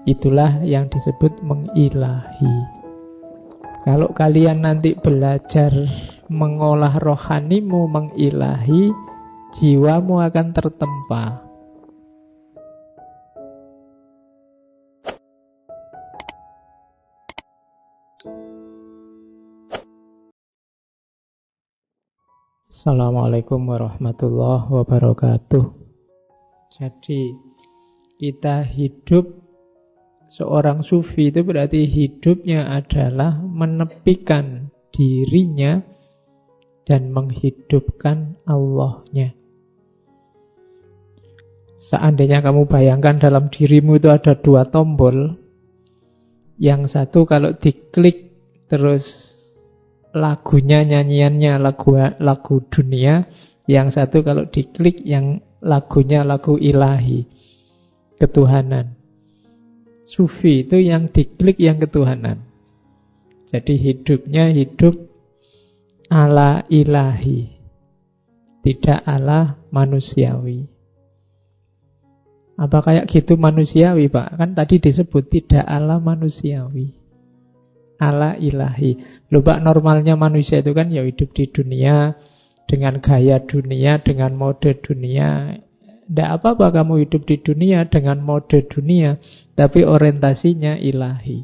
Itulah yang disebut mengilahi. Kalau kalian nanti belajar mengolah rohanimu mengilahi, jiwamu akan tertempa. Assalamualaikum warahmatullahi wabarakatuh. Jadi kita hidup, seorang sufi itu berarti hidupnya adalah menepikan dirinya dan menghidupkan Allahnya. Seandainya kamu bayangkan dalam dirimu itu ada dua tombol. Yang satu kalau diklik terus lagunya, nyanyiannya lagu dunia. Yang satu kalau diklik yang lagunya lagu ilahi, ketuhanan. Sufi itu yang diklik yang ketuhanan. Jadi hidupnya hidup ala ilahi, tidak ala manusiawi. Apa kayak gitu manusiawi, Pak? Kan tadi disebut tidak ala manusiawi, ala ilahi. Loh Pak, normalnya manusia itu kan ya hidup di dunia, dengan gaya dunia, dengan mode dunia. Tidak apa-apa kamu hidup di dunia dengan mode dunia, tapi orientasinya ilahi.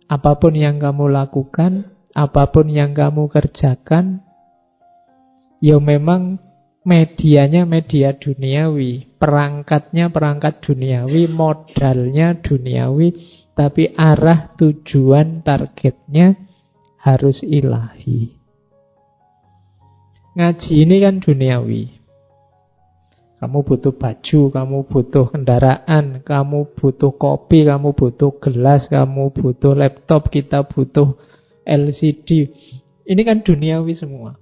Apapun yang kamu lakukan, apapun yang kamu kerjakan, ya memang medianya media duniawi, perangkatnya perangkat duniawi, modalnya duniawi, tapi arah tujuan targetnya harus ilahi. Ngaji ini kan duniawi. Kamu butuh baju, kamu butuh kendaraan, kamu butuh kopi, kamu butuh gelas, kamu butuh laptop, kita butuh LCD. Ini kan duniawi semua.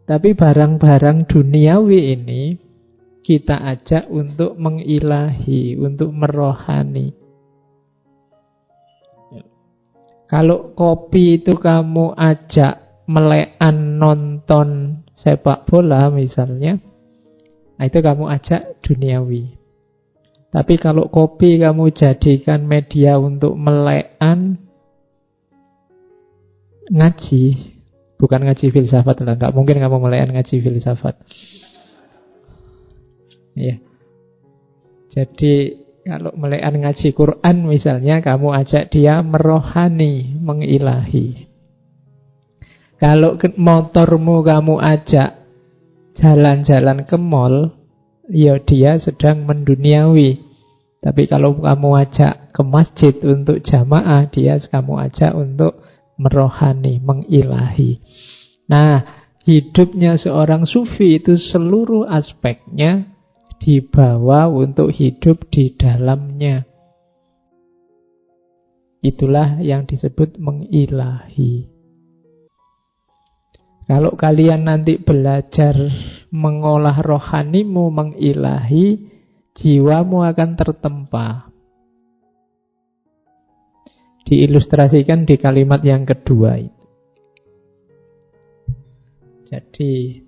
Tapi barang-barang duniawi ini kita ajak untuk mengilahi, untuk merohani. Kalau kopi itu kamu ajak melekan nonton sepak bola misalnya, nah itu kamu ajak duniawi. Tapi kalau kopi kamu jadikan media untuk melekan ngaji, bukan ngaji filsafat lah, nggak mungkin kamu melekan ngaji filsafat. Ya. Jadi kalau melekan ngaji Quran misalnya, kamu ajak dia merohani, mengilahi. Kalau motormu kamu ajak jalan-jalan ke mall, ya dia sedang menduniawi. Tapi kalau kamu ajak ke masjid untuk jamaah, dia kamu ajak untuk merohani, mengilahi. Nah, hidupnya seorang sufi itu seluruh aspeknya dibawa untuk hidup di dalamnya. Itulah yang disebut mengilahi. Kalau kalian nanti belajar mengolah rohanimu mengilahi, jiwamu akan tertempa. Diilustrasikan di kalimat yang kedua itu. Jadi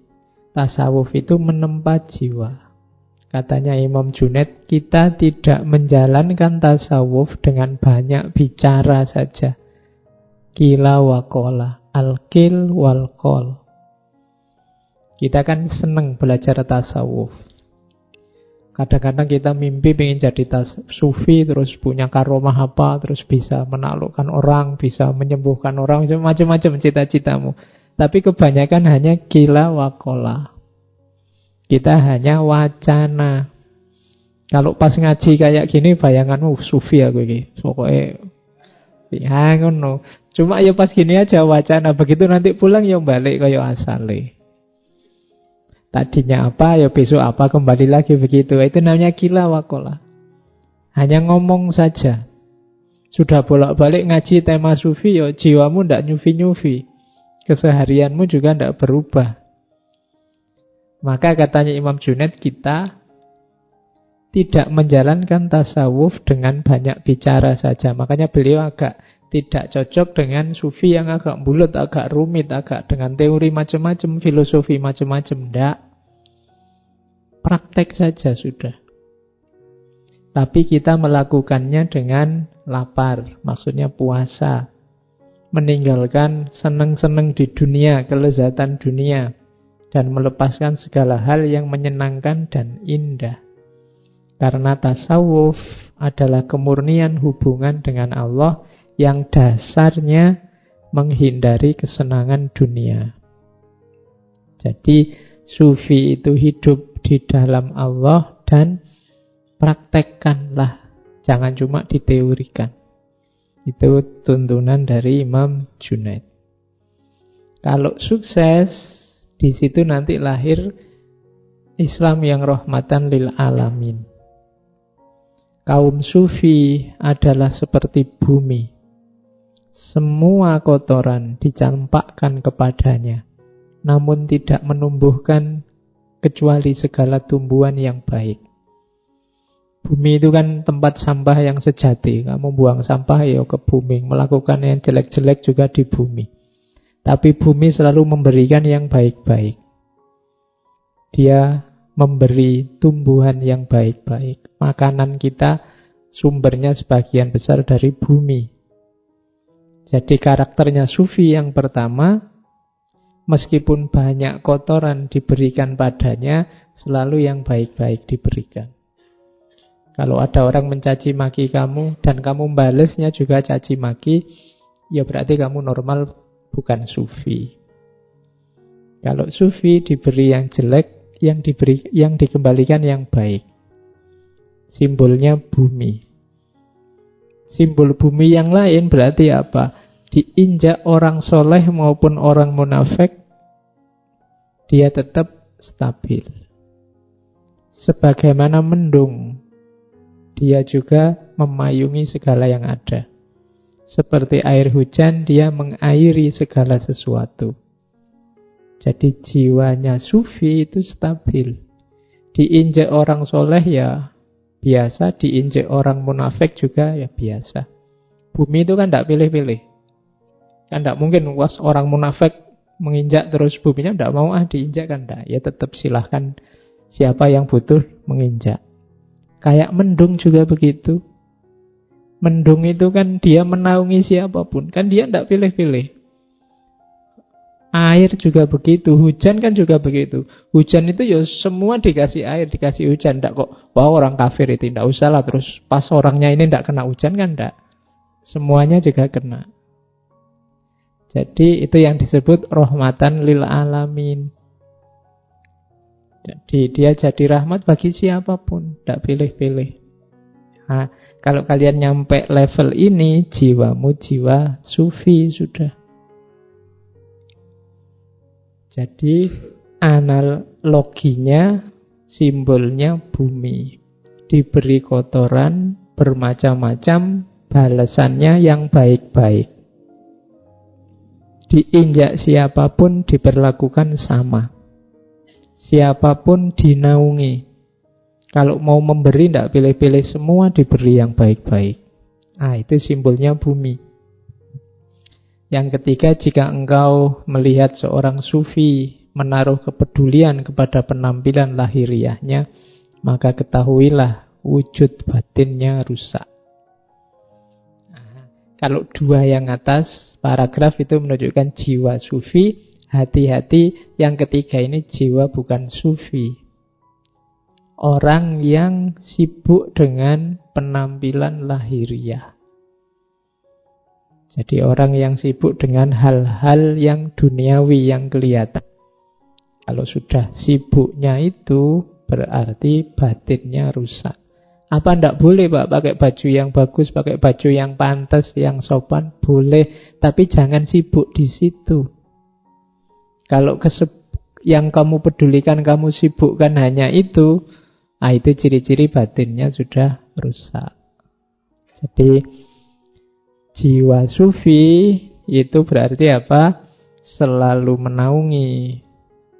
tasawuf itu menempa jiwa. Katanya Imam Junaid, kita tidak menjalankan tasawuf dengan banyak bicara saja. Qila wa qala, al-qil wal qol. Kita kan senang belajar tasawuf. Kadang-kadang kita mimpi pengen jadi sufi, terus punya karomah apa, terus bisa menaklukkan orang, bisa menyembuhkan orang, macam-macam cita-citamu. Tapi kebanyakan hanya qila wa qala. Kita hanya wacana. Kalau pas ngaji kayak gini, bayanganmu sufi aku ini. Pokoknya ya ngono. Cuma ya pas gini aja wacana. Begitu nanti pulang ya balik kayak asale. Tadinya apa ya besok apa, kembali lagi begitu. Itu namanya qila wa qala. Hanya ngomong saja. Sudah bolak-balik ngaji tema sufi, ya jiwamu ndak nyufi-nyufi. Keseharianmu juga ndak berubah. Maka katanya Imam Junaid, kita tidak menjalankan tasawuf dengan banyak bicara saja. Makanya beliau agak tidak cocok dengan sufi yang agak bulat, agak rumit, agak dengan teori macam-macam, filosofi macam-macam. Tidak. Praktek saja sudah. Tapi kita melakukannya dengan lapar, maksudnya puasa. Meninggalkan seneng-seneng di dunia, kelezatan dunia. Dan melepaskan segala hal yang menyenangkan dan indah. Karena tasawuf adalah kemurnian hubungan dengan Allah yang dasarnya menghindari kesenangan dunia. Jadi sufi itu hidup di dalam Allah dan praktekkanlah, jangan cuma diteorikan. Itu tuntunan dari Imam Junaid. Kalau sukses, di situ nanti lahir Islam yang rahmatan lil alamin. Kaum sufi adalah seperti bumi. Semua kotoran dicampakkan kepadanya, namun tidak menumbuhkan kecuali segala tumbuhan yang baik. Bumi itu kan tempat sampah yang sejati. Kamu buang sampah ya ke bumi, melakukan yang jelek-jelek juga di bumi. Tapi bumi selalu memberikan yang baik-baik. Dia memberi tumbuhan yang baik-baik. Makanan kita sumbernya sebagian besar dari bumi. Jadi karakternya sufi yang pertama, meskipun banyak kotoran diberikan padanya, selalu yang baik-baik diberikan. Kalau ada orang mencaci maki kamu dan kamu balasnya juga caci maki, ya berarti kamu normal, bukan sufi. Kalau sufi diberi yang jelek, yang dikembalikan yang baik. Simbolnya bumi. Simbol bumi yang lain berarti apa? Diinjak orang soleh maupun orang munafik, dia tetap stabil. Sebagaimana mendung, dia juga memayungi segala yang ada. Seperti air hujan, dia mengairi segala sesuatu. Jadi jiwanya sufi itu stabil. Diinjak orang soleh ya biasa, diinjak orang munafik juga ya biasa. Bumi itu kan tidak pilih-pilih. Kan tidak mungkin orang munafik menginjak terus buminya tidak mau diinjak, kan tidak. Ya tetap silahkan siapa yang butuh menginjak. Kayak mendung juga begitu. Mendung itu kan dia menaungi siapapun. Kan dia tidak pilih-pilih. Air juga begitu, hujan kan juga begitu. Hujan itu ya semua dikasih air, dikasih hujan. Tidak kok, wah orang kafir itu, tidak usah lah. Terus pas orangnya ini tidak kena hujan kan tidak. Semuanya juga kena. Jadi itu yang disebut rahmatan lil alamin. Jadi dia jadi rahmat bagi siapapun, tidak pilih-pilih. Nah, kalau kalian nyampe level ini, jiwamu jiwa sufi sudah. Jadi analoginya, simbolnya bumi. Diberi kotoran bermacam-macam, balasannya yang baik-baik. Diinjak siapapun diperlakukan sama. Siapapun dinaungi. Kalau mau memberi tidak pilih-pilih, semua diberi yang baik-baik. Itu simbolnya bumi. Yang ketiga, jika engkau melihat seorang sufi menaruh kepedulian kepada penampilan lahiriahnya, maka ketahuilah wujud batinnya rusak. Kalau dua yang atas paragraf itu menunjukkan jiwa sufi, hati-hati. Yang ketiga ini jiwa bukan sufi. Orang yang sibuk dengan penampilan lahiriah. Jadi orang yang sibuk dengan hal-hal yang duniawi, yang kelihatan. Kalau sudah sibuknya itu, berarti batinnya rusak. Apa ndak boleh Pak pakai baju yang bagus, pakai baju yang pantas, yang sopan? Boleh, tapi jangan sibuk di situ. Kalau yang kamu pedulikan, kamu sibukkan hanya itu, itu ciri-ciri batinnya sudah rusak. Jadi jiwa sufi itu berarti apa? Selalu menaungi,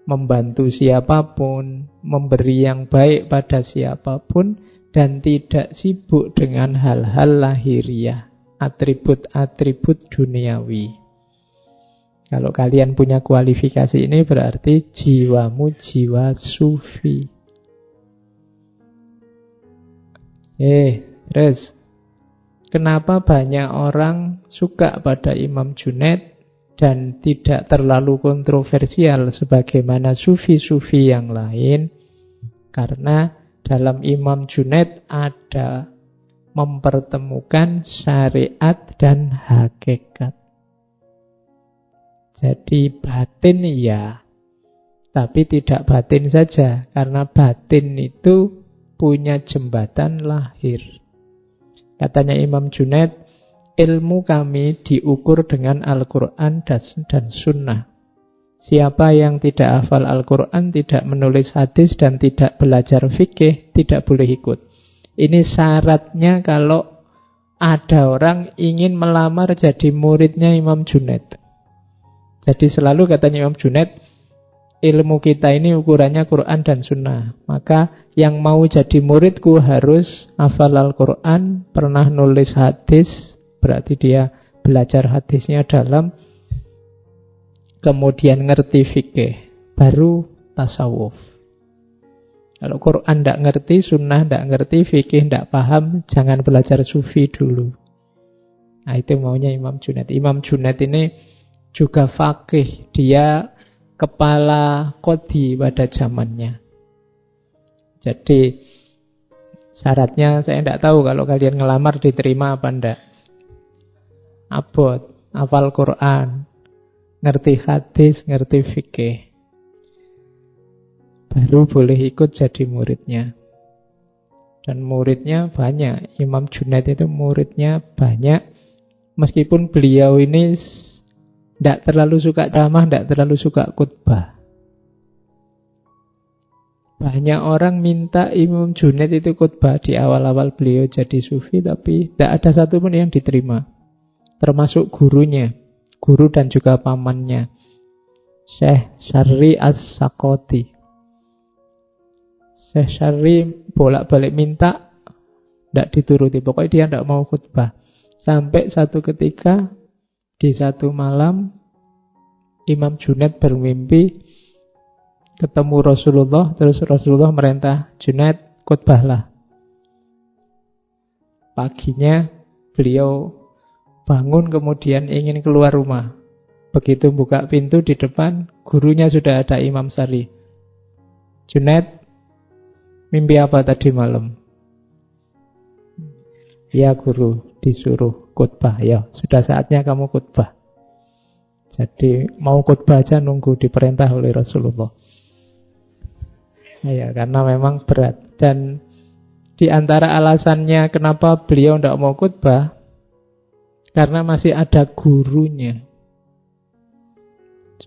membantu siapapun, memberi yang baik pada siapapun, dan tidak sibuk dengan hal-hal lahiriah, atribut-atribut duniawi. Kalau kalian punya kualifikasi ini berarti jiwamu jiwa sufi. Terus kenapa banyak orang suka pada Imam Junaid dan tidak terlalu kontroversial sebagaimana sufi-sufi yang lain? Karena dalam Imam Junaid ada mempertemukan syariat dan hakikat. Jadi batin ya, tapi tidak batin saja, karena batin itu punya jembatan lahir. Katanya Imam Junaid, ilmu kami diukur dengan Al-Quran dan Sunnah. Siapa yang tidak hafal Al-Quran, tidak menulis hadis, dan tidak belajar fikih, tidak boleh ikut. Ini syaratnya kalau ada orang ingin melamar jadi muridnya Imam Junaid. Jadi selalu katanya Imam Junaid, ilmu kita ini ukurannya Quran dan Sunnah. Maka yang mau jadi muridku harus hafal Al-Quran, pernah nulis hadis, berarti dia belajar hadisnya dalam, kemudian ngerti fikih, baru tasawuf. Kalau Quran tidak ngerti, Sunnah tidak ngerti, fikih tidak paham, jangan belajar sufi dulu. Nah itu maunya Imam Junaid. Imam Junaid ini juga faqih, dia kepala qadhi pada zamannya. Jadi syaratnya saya tidak tahu kalau kalian ngelamar diterima apa enggak. Abot, hafal Quran, ngerti hadis, ngerti fikih, baru boleh ikut jadi muridnya. Dan muridnya banyak. Imam Junaid itu muridnya banyak. Meskipun beliau ini tidak terlalu suka ceramah, tidak terlalu suka khutbah. Banyak orang minta Imam Junaid itu khutbah di awal-awal beliau jadi sufi, tapi tidak ada satupun yang diterima. Termasuk gurunya, guru dan juga pamannya, Syekh Syarri As-Sakoti. Syekh Syarri bolak-balik minta, tidak dituruti. Pokoknya dia tidak mau khutbah. Sampai satu ketika, di satu malam, Imam Junaid bermimpi ketemu Rasulullah, terus Rasulullah merintah, Junaid khutbahlah. Paginya beliau bangun kemudian ingin keluar rumah. Begitu buka pintu di depan, gurunya sudah ada, Imam Syarri. Junaid, mimpi apa tadi malam? Ya guru, disuruh khutbah. Ya, sudah saatnya kamu khutbah. Jadi mau khutbah aja nunggu diperintah oleh Rasulullah. Ya, karena memang berat. Dan di antara alasannya kenapa beliau tidak mau khutbah, karena masih ada gurunya.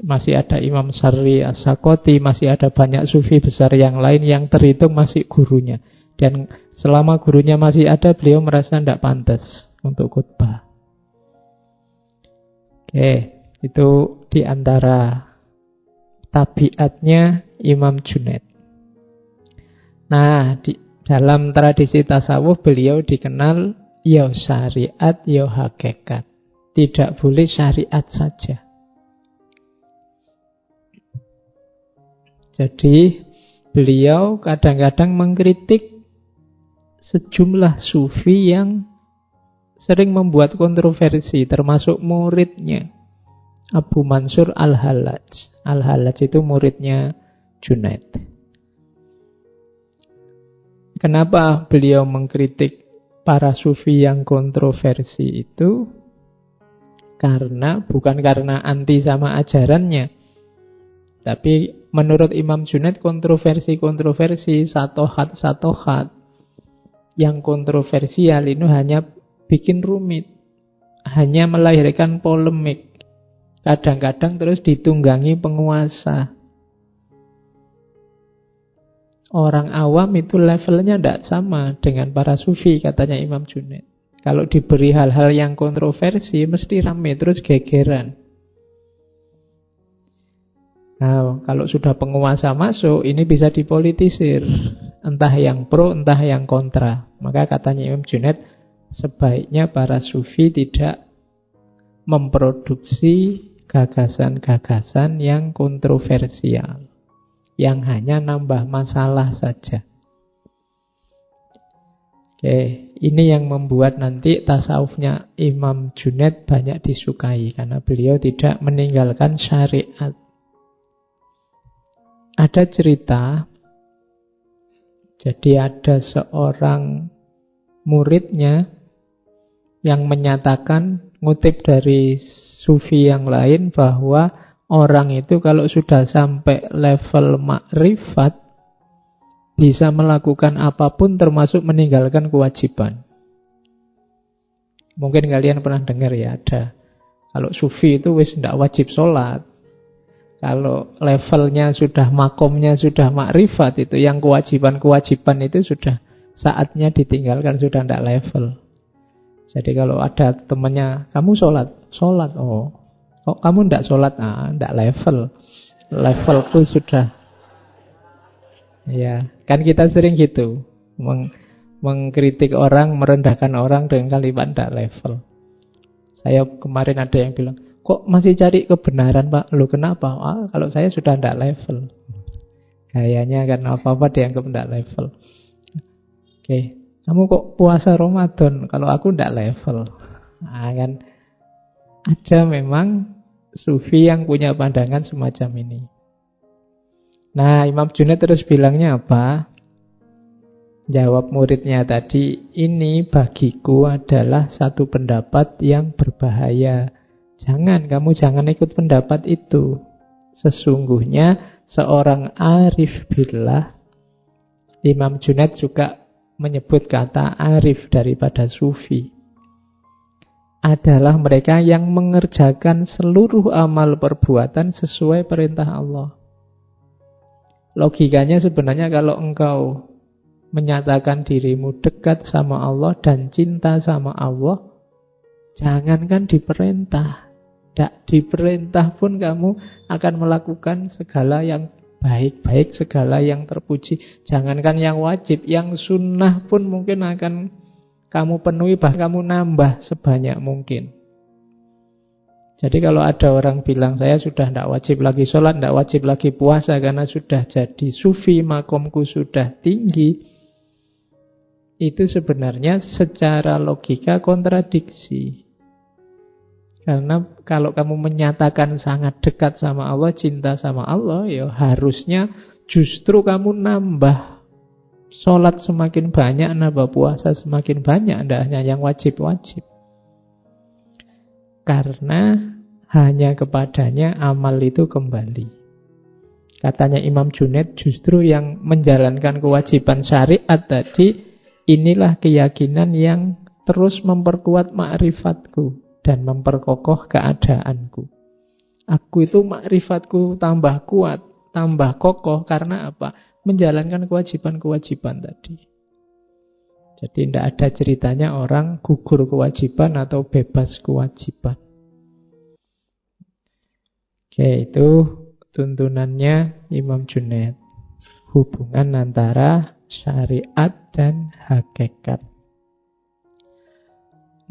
Masih ada Imam Syarri As-Sakoti, masih ada banyak sufi besar yang lain yang terhitung masih gurunya. Dan selama gurunya masih ada, beliau merasa tidak pantas untuk khutbah. Oke, itu di antara tabiatnya Imam Junaid. Nah, di dalam tradisi tasawuf beliau dikenal ya syariat, ya hakikat. Tidak boleh syariat saja. Jadi beliau kadang-kadang mengkritik sejumlah sufi yang sering membuat kontroversi, termasuk muridnya Abu Mansur Al-Hallaj. Al-Hallaj itu muridnya Junaid. Kenapa beliau mengkritik para sufi yang kontroversi itu? Bukan karena anti sama ajarannya, tapi menurut Imam Junaid kontroversi satohat yang kontroversial ini hanya bikin rumit, hanya melahirkan polemik. Kadang-kadang terus ditunggangi penguasa. Orang awam itu levelnya tidak sama dengan para sufi, katanya Imam Junaid. Kalau diberi hal-hal yang kontroversi, mesti rame, terus gegeran. Nah, kalau sudah penguasa masuk, ini bisa dipolitisir. Entah yang pro, entah yang kontra. Maka katanya Imam Junaid, sebaiknya para sufi tidak memproduksi gagasan-gagasan yang kontroversial, yang hanya nambah masalah saja. Oke, ini yang membuat nanti tasawufnya Imam Junaid banyak disukai karena beliau tidak meninggalkan syariat. Ada cerita, jadi ada seorang muridnya yang menyatakan, ngutip dari sufi yang lain, bahwa orang itu kalau sudah sampai level makrifat bisa melakukan apapun termasuk meninggalkan kewajiban. Mungkin kalian pernah dengar ya, ada. Kalau sufi itu wis tidak wajib sholat. Kalau levelnya sudah, makomnya sudah makrifat, itu yang kewajiban-kewajiban itu sudah saatnya ditinggalkan, sudah tidak level. Jadi kalau ada temannya, kamu sholat? Sholat, oh. Kok kamu tidak sholat? Tidak level. Levelku sudah. Ya, kan kita sering gitu. Mengkritik orang, merendahkan orang dengan kalimat tidak level. Saya kemarin ada yang bilang, kok masih cari kebenaran Pak? Loh kenapa? Kalau saya sudah tidak level. Kayaknya karena apa-apa dianggap tidak level. Oke, kamu kok puasa Ramadan? Kalau aku tidak level. Kan ada memang sufi yang punya pandangan semacam ini. Nah, Imam Junaid terus bilangnya apa? Jawab muridnya tadi, ini bagiku adalah satu pendapat yang berbahaya. Kamu jangan ikut pendapat itu. Sesungguhnya seorang arif billah, Imam Junaid juga menyebut kata arif daripada sufi, adalah mereka yang mengerjakan seluruh amal perbuatan sesuai perintah Allah. Logikanya sebenarnya kalau engkau menyatakan dirimu dekat sama Allah dan cinta sama Allah, jangankan diperintah, tidak diperintah pun kamu akan melakukan segala yang baik-baik, segala yang terpuji. Jangankan yang wajib, yang sunnah pun mungkin akan kamu penuhi, bahkan kamu nambah sebanyak mungkin. Jadi kalau ada orang bilang saya sudah tidak wajib lagi sholat, tidak wajib lagi puasa karena sudah jadi sufi, makomku sudah tinggi, itu sebenarnya secara logika kontradiksi. Karena kalau kamu menyatakan sangat dekat sama Allah, cinta sama Allah, ya harusnya justru kamu nambah sholat semakin banyak, nambah puasa semakin banyak, tidak hanya yang wajib-wajib. Karena hanya kepadanya amal itu kembali. Katanya Imam Junaid, justru yang menjalankan kewajiban syariat tadi, inilah keyakinan yang terus memperkuat ma'rifatku dan memperkokoh keadaanku. Aku itu ma'rifatku tambah kuat, tambah kokoh karena apa? Menjalankan kewajiban-kewajiban tadi. Jadi tidak ada ceritanya orang gugur kewajiban atau bebas kewajiban. Oke, itu tuntunannya Imam Junaid. Hubungan antara syariat dan hakikat.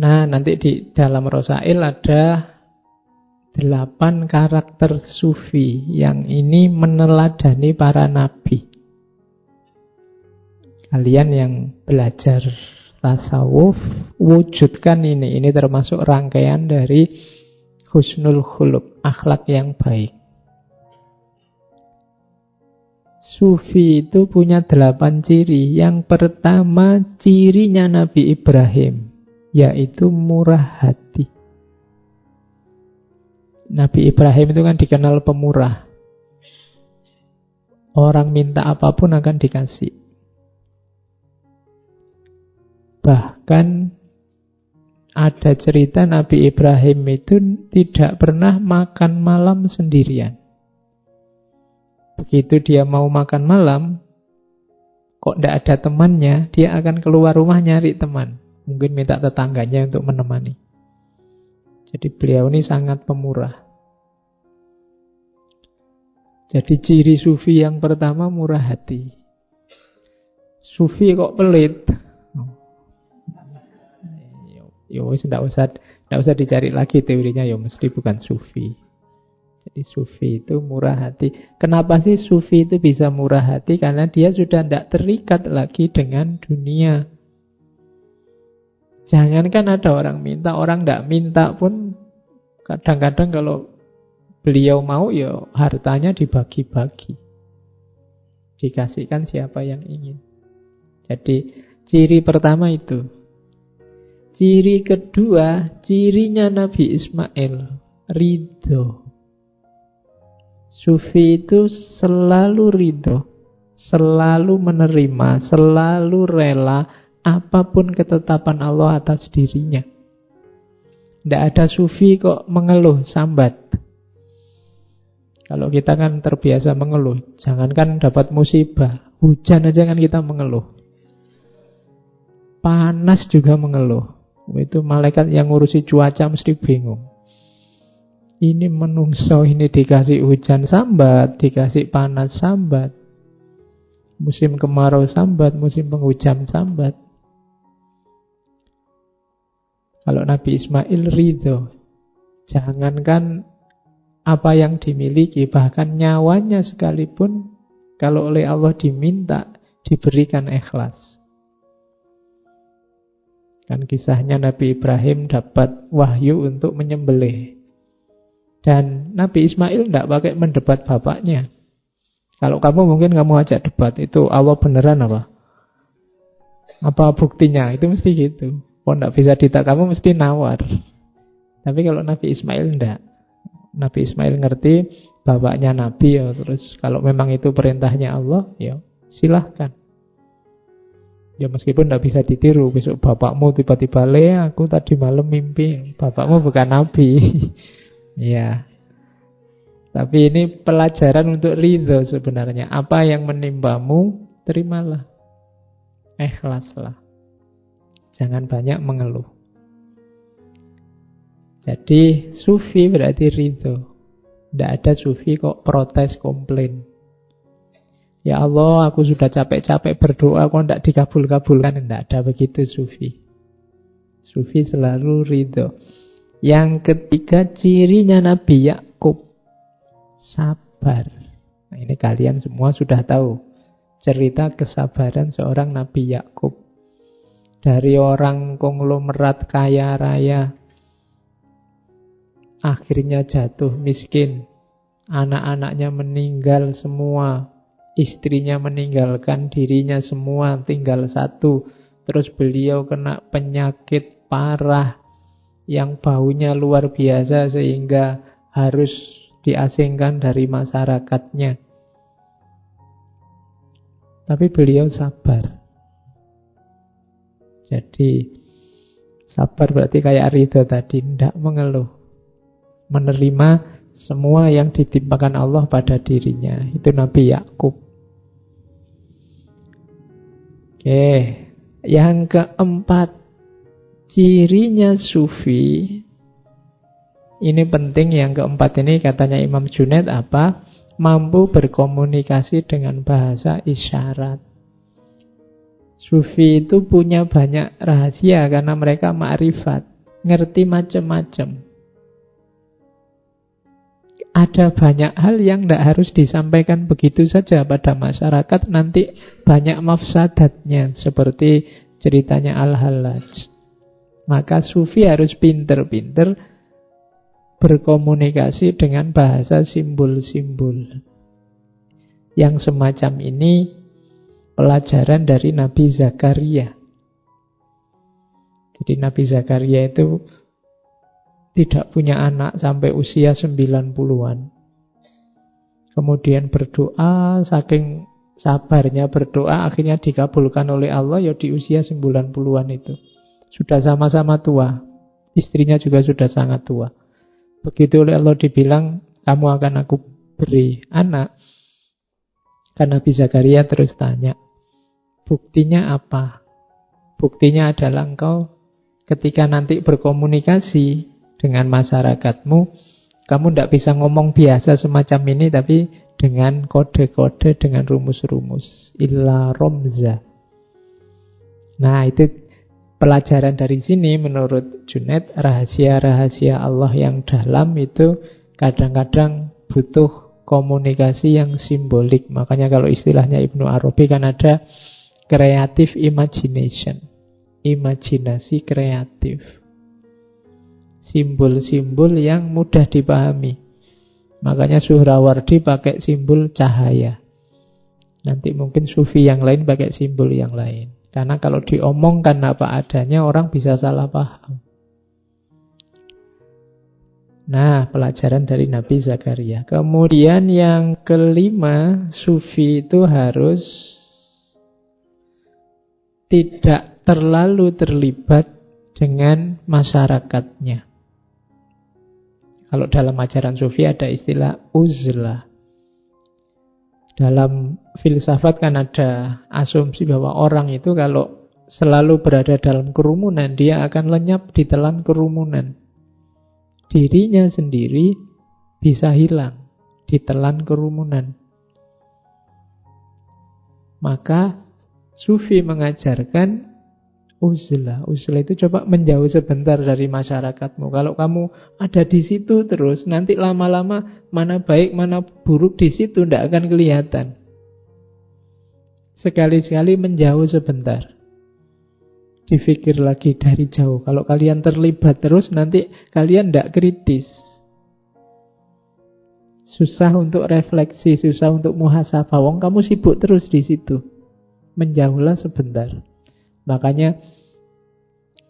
Nah, nanti di dalam Rosail ada 8 karakter sufi yang ini meneladani para nabi. Kalian yang belajar tasawuf, wujudkan ini. Ini termasuk rangkaian dari husnul khuluq, akhlak yang baik. Sufi itu punya 8 ciri. Yang pertama, cirinya Nabi Ibrahim, yaitu murah hati. Nabi Ibrahim itu kan dikenal pemurah. Orang minta apapun akan dikasih. Bahkan ada cerita Nabi Ibrahim itu tidak pernah makan malam sendirian. Begitu dia mau makan malam, kok tidak ada temannya, dia akan keluar rumah nyari teman. Mungkin minta tetangganya untuk menemani. Jadi beliau ini sangat pemurah. Jadi ciri sufi yang pertama murah hati. Sufi kok pelit? Ya wis tidak usah dicari lagi teorinya, ya mesti bukan sufi. Jadi sufi itu murah hati. Kenapa sih sufi itu bisa murah hati? Karena dia sudah tidak terikat lagi dengan dunia. Jangankan ada orang minta, orang tidak minta pun kadang-kadang kalau beliau mau ya hartanya dibagi-bagi. Dikasihkan siapa yang ingin. Jadi ciri pertama itu. Ciri kedua, cirinya Nabi Ismail, ridho. Sufi itu selalu ridho, selalu menerima, selalu rela apapun ketetapan Allah atas dirinya. Tidak ada sufi kok mengeluh, sambat. Kalau kita kan terbiasa mengeluh, jangankan dapat musibah, hujan aja kan kita mengeluh. Panas juga mengeluh. Itu malaikat yang ngurusi cuaca mesti bingung. Ini menungso, ini dikasih hujan sambat, dikasih panas sambat. Musim kemarau sambat, musim penghujan sambat. Kalau Nabi Ismail ridho, jangankan apa yang dimiliki, bahkan nyawanya sekalipun, kalau oleh Allah diminta, diberikan ikhlas. Kan kisahnya Nabi Ibrahim dapat wahyu untuk menyembelih. Dan Nabi Ismail tidak pakai mendebat bapaknya. Kalau kamu mungkin kamu ajak debat, itu Allah beneran apa? Apa buktinya? Itu mesti gitu. Oh, tidak bisa ditak, kamu mesti nawar. Tapi kalau Nabi Ismail tidak. Nabi Ismail ngerti bapaknya Nabi ya, terus kalau memang itu perintahnya Allah, ya silahkan. Ya meskipun tidak bisa ditiru. Besok bapakmu tiba-tiba, aku tadi malam mimpi bapakmu bukan Nabi. Ya, tapi ini pelajaran untuk ridho sebenarnya. Apa yang menimpamu, terimalah. Ikhlaslah. Jangan banyak mengeluh. Jadi sufi berarti ridho. Tidak ada sufi kok protes, komplain. Ya Allah, aku sudah capek-capek berdoa, kok tidak dikabul-kabulkan. Tidak ada begitu sufi. Sufi selalu ridho. Yang ketiga, cirinya Nabi Yakub, sabar. Nah, ini kalian semua sudah tahu cerita kesabaran seorang Nabi Yakub. Dari orang konglomerat kaya raya, akhirnya jatuh miskin. Anak-anaknya meninggal semua, istrinya meninggalkan dirinya semua, tinggal satu. Terus beliau kena penyakit parah yang baunya luar biasa sehingga harus diasingkan dari masyarakatnya. Tapi beliau sabar. Jadi sabar berarti kayak ridho tadi, tidak mengeluh. Menerima semua yang ditimpakan Allah pada dirinya. Itu Nabi Yakub. Oke, yang keempat, cirinya sufi. Ini penting, yang keempat ini katanya Imam Junaid apa? Mampu berkomunikasi dengan bahasa isyarat. Sufi itu punya banyak rahasia karena mereka ma'rifat, ngerti macam-macam. Ada banyak hal yang tidak harus disampaikan begitu saja pada masyarakat, nanti banyak mafsadatnya, seperti ceritanya Al-Hallaj. Maka sufi harus pinter-pinter berkomunikasi dengan bahasa simbol-simbol. Yang semacam ini pelajaran dari Nabi Zakaria. Jadi Nabi Zakaria itu tidak punya anak sampai usia 90-an. Kemudian berdoa, saking sabarnya berdoa, akhirnya dikabulkan oleh Allah ya di usia 90-an itu. Sudah sama-sama tua. Istrinya juga sudah sangat tua. Begitu oleh Allah dibilang, kamu akan aku beri anak. Karena Nabi Zakaria terus tanya, buktinya apa? Buktinya adalah engkau ketika nanti berkomunikasi dengan masyarakatmu, kamu tidak bisa ngomong biasa semacam ini, tapi dengan kode-kode, dengan rumus-rumus. Illa romza. Nah, itu pelajaran dari sini menurut Junaid, rahasia-rahasia Allah yang dalam itu kadang-kadang butuh komunikasi yang simbolik. Makanya kalau istilahnya Ibnu Arabi kan ada creative imagination. imajinasi kreatif. Simbol-simbol yang mudah dipahami. Makanya Suhrawardi pakai simbol cahaya. Nanti mungkin sufi yang lain pakai simbol yang lain. Karena kalau diomongkan apa adanya, orang bisa salah paham. Nah, pelajaran dari Nabi Zakaria. Kemudian yang kelima, sufi itu harus tidak terlalu terlibat dengan masyarakatnya. Kalau dalam ajaran sufi ada istilah uzlah. Dalam filsafat kan ada asumsi bahwa orang itu kalau selalu berada dalam kerumunan, dia akan lenyap ditelan kerumunan. Dirinya sendiri bisa hilang ditelan kerumunan. Maka sufi mengajarkan uzlah. Uzlah itu coba menjauh sebentar dari masyarakatmu. Kalau kamu ada di situ terus, nanti lama-lama mana baik, mana buruk di situ tidak akan kelihatan. Sekali-sekali menjauh sebentar. Dipikir lagi dari jauh. Kalau kalian terlibat terus, nanti kalian tidak kritis. Susah untuk refleksi, susah untuk muhasabah. Wong kamu sibuk terus di situ. Menjauhlah sebentar. Makanya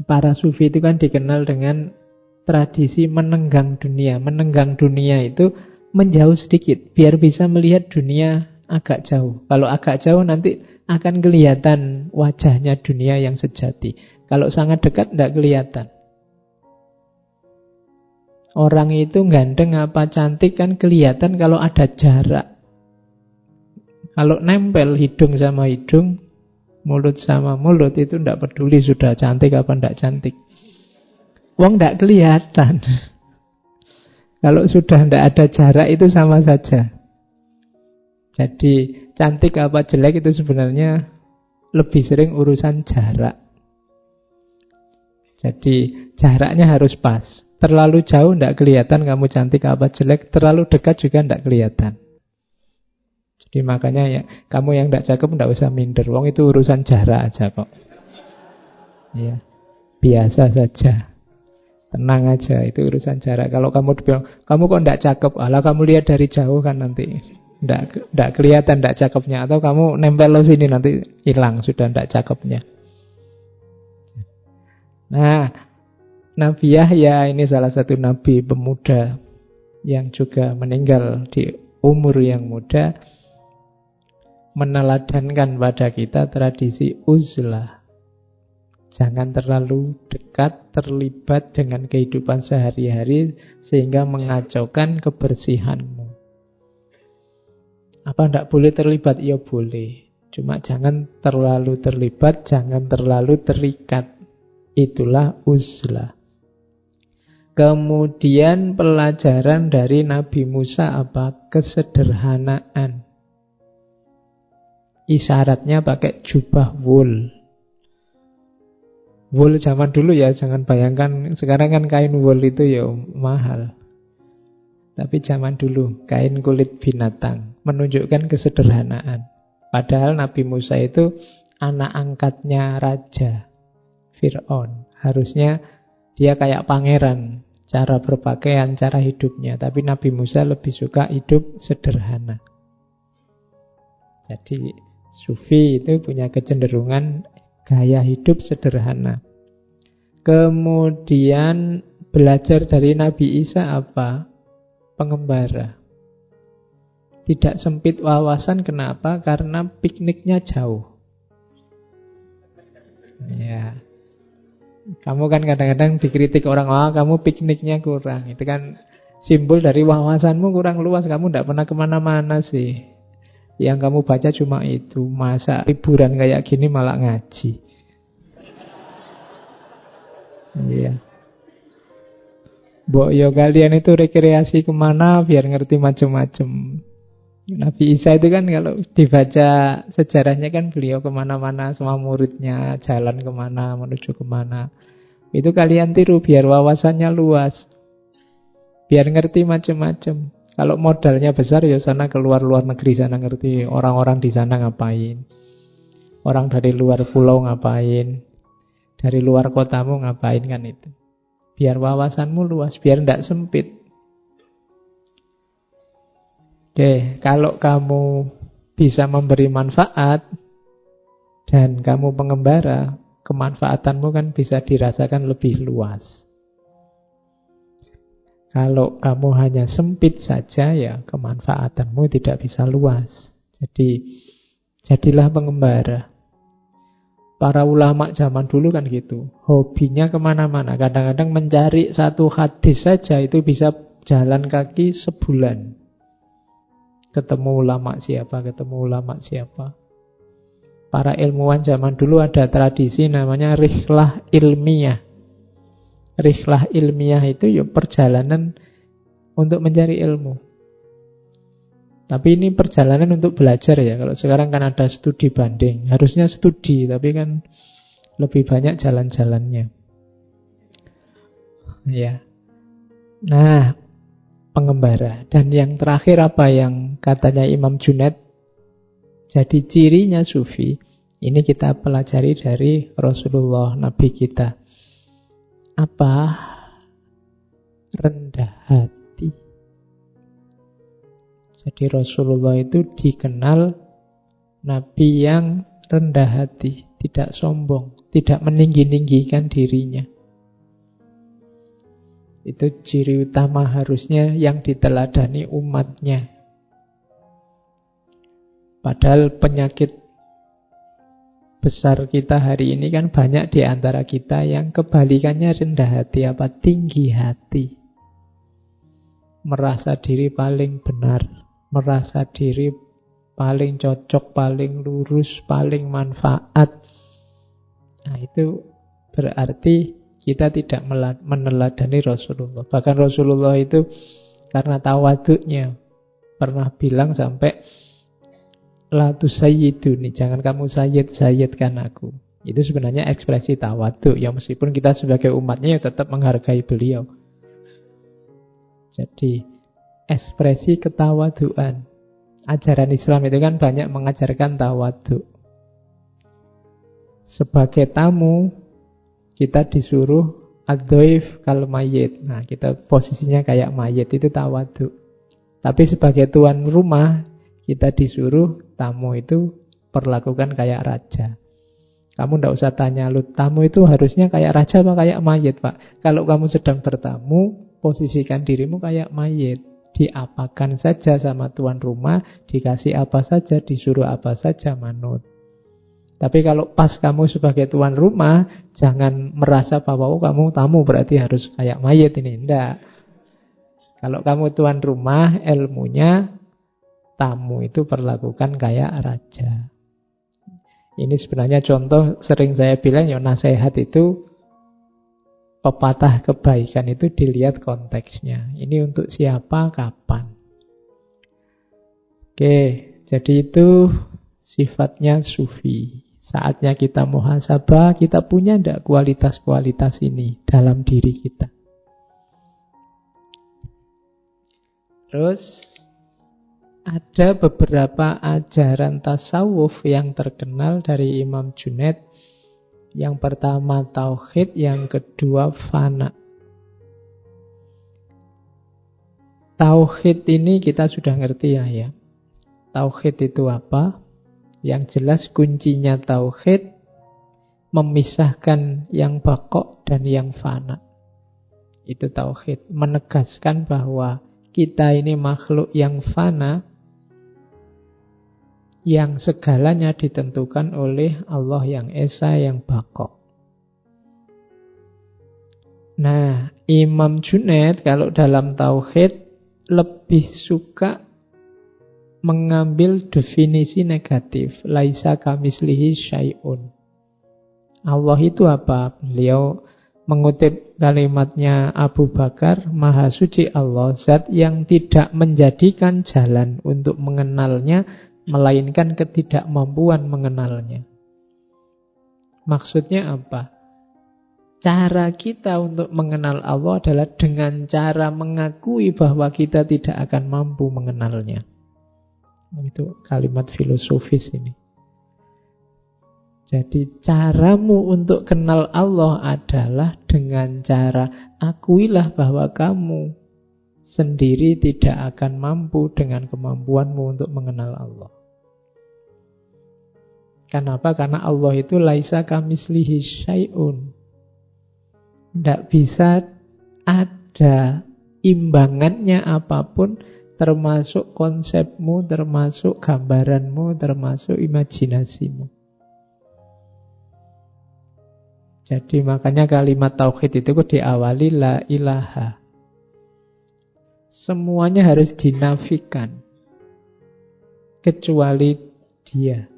para sufi itu kan dikenal dengan tradisi menenggang dunia. Menenggang dunia itu menjauh sedikit, biar bisa melihat dunia agak jauh. Kalau agak jauh nanti akan kelihatan wajahnya dunia yang sejati. Kalau sangat dekat tidak kelihatan. Orang itu ganteng apa cantik kan kelihatan kalau ada jarak. Kalau nempel hidung sama hidung, mulut sama mulut, itu tidak peduli sudah cantik apa tidak cantik. Wong tidak kelihatan. Kalau sudah tidak ada jarak itu sama saja. Jadi cantik apa jelek itu sebenarnya lebih sering urusan jarak. Jadi jaraknya harus pas. Terlalu jauh tidak kelihatan kamu cantik apa jelek. Terlalu dekat juga tidak kelihatan. Jadi makanya ya, kamu yang tidak cakep tidak usah minder. Wong itu urusan jarak aja kok. Ya, biasa saja. Tenang aja, itu urusan jarak. Kalau kamu bilang, kamu kok tidak cakep, alah kamu lihat dari jauh kan nanti tidak kelihatan tidak cakepnya. Atau kamu nempel lo sini nanti hilang sudah tidak cakepnya. Nah, Nabi Yahya ini salah satu nabi pemuda yang juga meninggal di umur yang muda, meneladankan pada kita tradisi uzlah. Jangan terlalu dekat, terlibat dengan kehidupan sehari-hari sehingga mengacaukan kebersihanmu. Apa tidak boleh terlibat? Ya boleh. Cuma jangan terlalu terlibat, jangan terlalu terikat. Itulah uzlah. Kemudian pelajaran dari Nabi Musa apa? Kesederhanaan. Isyaratnya pakai jubah wool. Wool zaman dulu ya, jangan bayangkan sekarang kan kain wool itu ya mahal. Tapi zaman dulu kain kulit binatang, menunjukkan kesederhanaan. Padahal Nabi Musa itu anak angkatnya raja Fir'aun. Harusnya dia kayak pangeran, cara berpakaian, cara hidupnya. Tapi Nabi Musa lebih suka hidup sederhana. Jadi sufi itu punya kecenderungan gaya hidup sederhana. Kemudian belajar dari Nabi Isa apa? Pengembara. Tidak sempit wawasan, kenapa? Karena pikniknya jauh. Ya. Kamu kan kadang-kadang dikritik orang, kamu pikniknya kurang. Itu kan simbol dari wawasanmu kurang luas. Kamu tidak pernah kemana-mana sih. Yang kamu baca cuma itu. Masa liburan kayak gini malah ngaji. Iya. Mbok yo kalian itu rekreasi kemana biar ngerti macam-macam. Nabi Isa itu kan kalau dibaca sejarahnya kan beliau kemana-mana sama muridnya, jalan kemana, menuju kemana. Itu kalian tiru biar wawasannya luas, biar ngerti macam-macam. Kalau modalnya besar ya sana keluar luar negeri, sana ngerti orang-orang di sana ngapain, orang dari luar pulau ngapain, Dari luar kotamu ngapain kan itu. Biar wawasanmu luas, biar tidak sempit. Oke, kalau kamu bisa memberi manfaat dan kamu pengembara, kemanfaatanmu kan bisa dirasakan lebih luas. Kalau kamu hanya sempit saja, ya kemanfaatanmu tidak bisa luas. Jadi, jadilah pengembara. Para ulama zaman dulu kan gitu. Hobinya kemana-mana. Kadang-kadang mencari satu hadis saja itu bisa jalan kaki sebulan. Ketemu ulama siapa, ketemu ulama siapa. Para ilmuwan zaman dulu ada tradisi namanya rihlah ilmiah. Rihlah ilmiah itu ya perjalanan untuk mencari ilmu. Tapi ini perjalanan untuk belajar ya. Kalau sekarang kan ada studi banding. Harusnya studi, tapi kan lebih banyak jalan-jalannya. Ya. Nah, pengembara. Dan yang terakhir apa yang katanya Imam Junaid jadi cirinya sufi. Ini kita pelajari dari Rasulullah, Nabi kita. Apa? Rendah hati. Jadi Rasulullah itu dikenal Nabi yang rendah hati, tidak sombong, tidak meninggi-ninggikan dirinya. Itu ciri utama harusnya yang diteladani umatnya. Padahal penyakit besar kita hari ini kan banyak di antara kita yang kebalikannya rendah hati, apa tinggi hati. Merasa diri paling benar, merasa diri paling cocok, paling lurus, paling manfaat. Nah, itu berarti kita tidak meneladani Rasulullah. Bahkan Rasulullah itu karena tawaduknya pernah bilang sampai la tusayyiduni, jangan kamu sayyidkan aku. Itu sebenarnya ekspresi tawaduk. Ya meskipun kita sebagai umatnya ya tetap menghargai beliau. Jadi ekspresi ketawaduan. Ajaran Islam itu kan banyak mengajarkan tawaduk. Sebagai tamu kita disuruh ad-dhaif kal mayyit. Nah, kita posisinya kayak mayit, itu tawaduk. Tapi sebagai tuan rumah kita disuruh tamu itu perlakukan kayak raja. Kamu tidak usah tanya, lu tamu itu harusnya kayak raja apa kayak mayit, Pak? Kalau kamu sedang bertamu, posisikan dirimu kayak mayit. Diapakan saja sama tuan rumah, dikasih apa saja, disuruh apa saja, manut. Tapi kalau pas kamu sebagai tuan rumah, jangan merasa bahwa oh, kamu tamu berarti harus kayak mayit ini. Tidak. Kalau kamu tuan rumah, ilmunya tamu itu perlakukan kayak raja. Ini sebenarnya contoh sering saya bilang ya, nasihat itu, pepatah kebaikan itu dilihat konteksnya. Ini untuk siapa, kapan. Oke, jadi itu sifatnya sufi. Saatnya kita muhasabah, kita punya enggak kualitas-kualitas ini dalam diri kita. Terus ada beberapa ajaran tasawuf yang terkenal dari Imam Junaid. Yang pertama tauhid, yang kedua fana. Tauhid ini kita sudah ngerti ya. Tauhid itu apa? Yang jelas kuncinya tauhid memisahkan yang baqo dan yang fana. Itu tauhid, menegaskan bahwa kita ini makhluk yang fana, yang segalanya ditentukan oleh Allah yang esa, yang baqo. Nah, Imam Junaid kalau dalam tauhid lebih suka mengambil definisi negatif. Laisa kamislihi syai'un. Allah itu apa? Beliau mengutip kalimatnya Abu Bakar, Maha Suci Allah, zat yang tidak menjadikan jalan untuk mengenalnya, melainkan ketidakmampuan mengenalnya. Maksudnya apa? Cara kita untuk mengenal Allah adalah dengan cara mengakui bahwa kita tidak akan mampu mengenalnya. Itu kalimat filosofis ini. Jadi caramu untuk kenal Allah adalah dengan cara akuilah bahwa kamu sendiri tidak akan mampu dengan kemampuanmu untuk mengenal Allah. Kenapa? Karena Allah itu laisa kamislihi syai'un. Tidak bisa ada imbangannya apapun, termasuk konsepmu, termasuk gambaranmu, termasuk imajinasimu. Jadi makanya kalimat tauhid itu diawali la ilaha. Semuanya harus dinafikan kecuali Dia.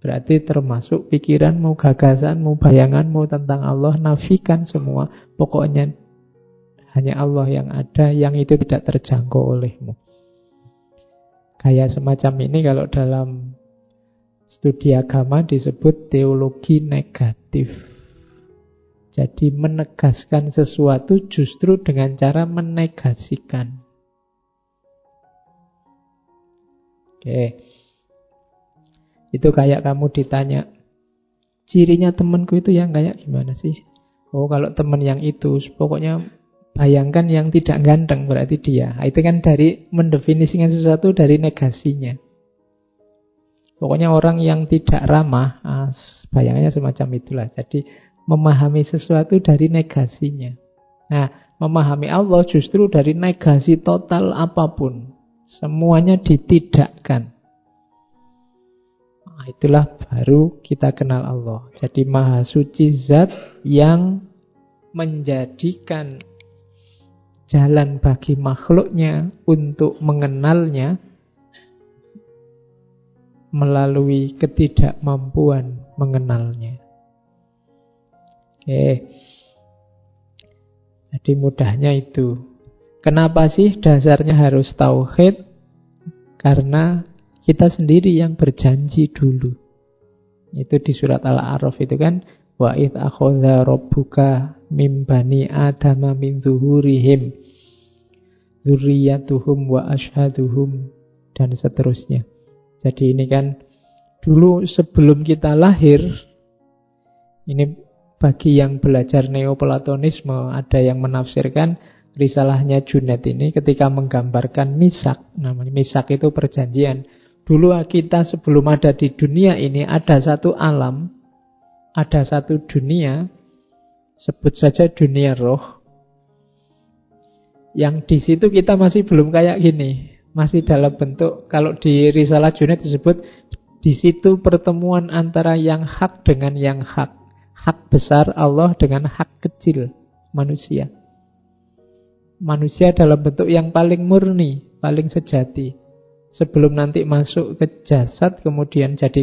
Berarti termasuk pikiranmu, gagasanmu, bayanganmu tentang Allah, nafikan semua. Pokoknya hanya Allah yang ada, yang itu tidak terjangkau olehmu. Kayak semacam ini kalau dalam studi agama disebut teologi negatif. Jadi menegaskan sesuatu justru dengan cara menegasikan. Oke. Itu kayak kamu ditanya, cirinya temanku itu yang kayak gimana sih? Oh, kalau teman yang itu, pokoknya bayangkan yang tidak ganteng, berarti dia. Itu kan dari mendefinisikan sesuatu dari negasinya. Pokoknya orang yang tidak ramah, bayangannya semacam itulah. Jadi memahami sesuatu dari negasinya. Nah, memahami Allah justru dari negasi total apapun. Semuanya ditidakkan. Nah, itulah baru kita kenal Allah. Jadi Maha Suci Zat yang menjadikan jalan bagi makhluknya untuk mengenalnya melalui ketidakmampuan mengenalnya. Oke. Jadi mudahnya itu. Kenapa sih dasarnya harus tauhid? Karena kita sendiri yang berjanji dulu. Itu di surat Al-A'raf itu kan, wa idz akhadha rabbuka mim bani adama min zuhurihim dzurriyyatuhum wa ashhaduhum, dan seterusnya. Jadi ini kan dulu sebelum kita lahir, ini bagi yang belajar neoplatonisme, ada yang menafsirkan risalahnya Junaid ini ketika menggambarkan misak. Namanya misak itu perjanjian. Dulu kita sebelum ada di dunia ini ada satu alam, ada satu dunia, sebut saja dunia roh. Yang di situ kita masih belum kayak gini, masih dalam bentuk, kalau di risalah Junaid disebut di situ pertemuan antara yang hak dengan yang hak. Hak besar Allah dengan hak kecil manusia. Manusia dalam bentuk yang paling murni, paling sejati. Sebelum nanti masuk ke jasad, kemudian jadi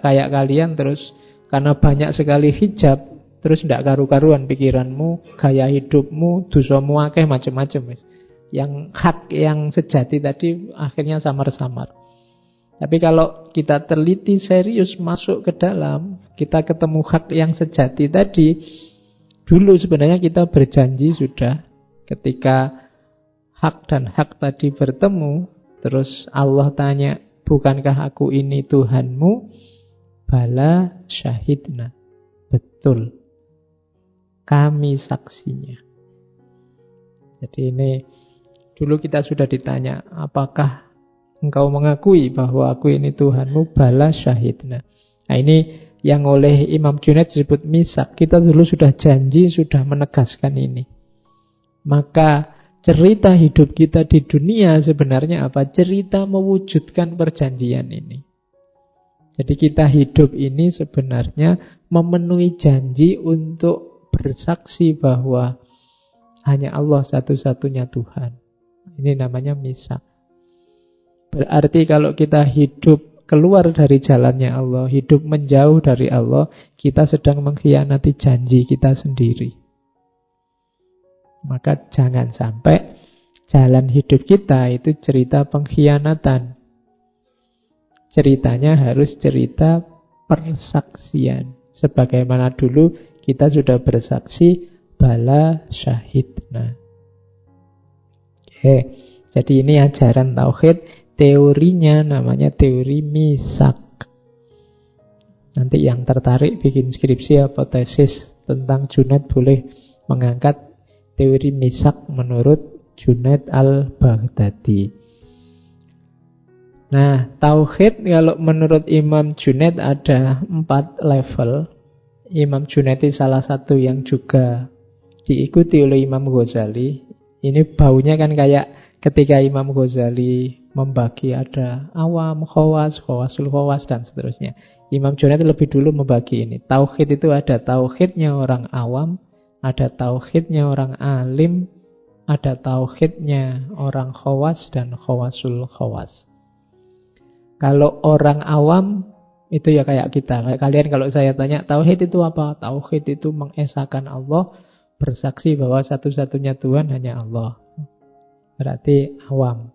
kayak kalian, terus karena banyak sekali hijab, terus tidak karu-karuan pikiranmu, gaya hidupmu, dosamu akeh macam-macam. Yang hak, yang sejati tadi akhirnya samar-samar. Tapi kalau kita teliti serius masuk ke dalam, kita ketemu hak yang sejati tadi. Dulu sebenarnya kita berjanji sudah, ketika hak dan hak tadi bertemu, terus Allah tanya, bukankah aku ini Tuhanmu? Bala syahidna. Betul, kami saksinya. Jadi ini dulu kita sudah ditanya, apakah engkau mengakui bahwa aku ini Tuhanmu? Bala syahidna. Nah, ini yang oleh Imam Junaid disebut misak. Kita dulu sudah janji, sudah menegaskan ini. Maka cerita hidup kita di dunia sebenarnya apa? Cerita mewujudkan perjanjian ini. Jadi kita hidup ini sebenarnya memenuhi janji untuk bersaksi bahwa hanya Allah satu-satunya Tuhan. Ini namanya misak. Berarti kalau kita hidup keluar dari jalannya Allah, hidup menjauh dari Allah, kita sedang mengkhianati janji kita sendiri. Maka jangan sampai jalan hidup kita itu cerita pengkhianatan. Ceritanya harus cerita persaksian. Sebagaimana dulu kita sudah bersaksi, bala syahidna. Oke, jadi ini ajaran tauhid. Teorinya namanya teori misak. Nanti yang tertarik bikin skripsi atau tesis tentang Junaid boleh mengangkat teori misak menurut Junaid al-Baghdadi. Nah, tauhid kalau menurut Imam Junaid ada 4 level. Imam Junaid itu salah satu yang juga diikuti oleh Imam Ghazali. Ini baunya kan kayak ketika Imam Ghazali membagi ada awam, khawas, khawasul khawas, dan seterusnya. Imam Junaid lebih dulu membagi ini. Tauhid itu ada tauhidnya orang awam, ada tauhidnya orang alim, ada tauhidnya orang khawas dan khawasul khawas. Kalau orang awam itu ya kayak kita. Kayak kalian kalau saya tanya tauhid itu apa? Tauhid itu mengesahkan Allah, bersaksi bahwa satu-satunya Tuhan hanya Allah. Berarti awam.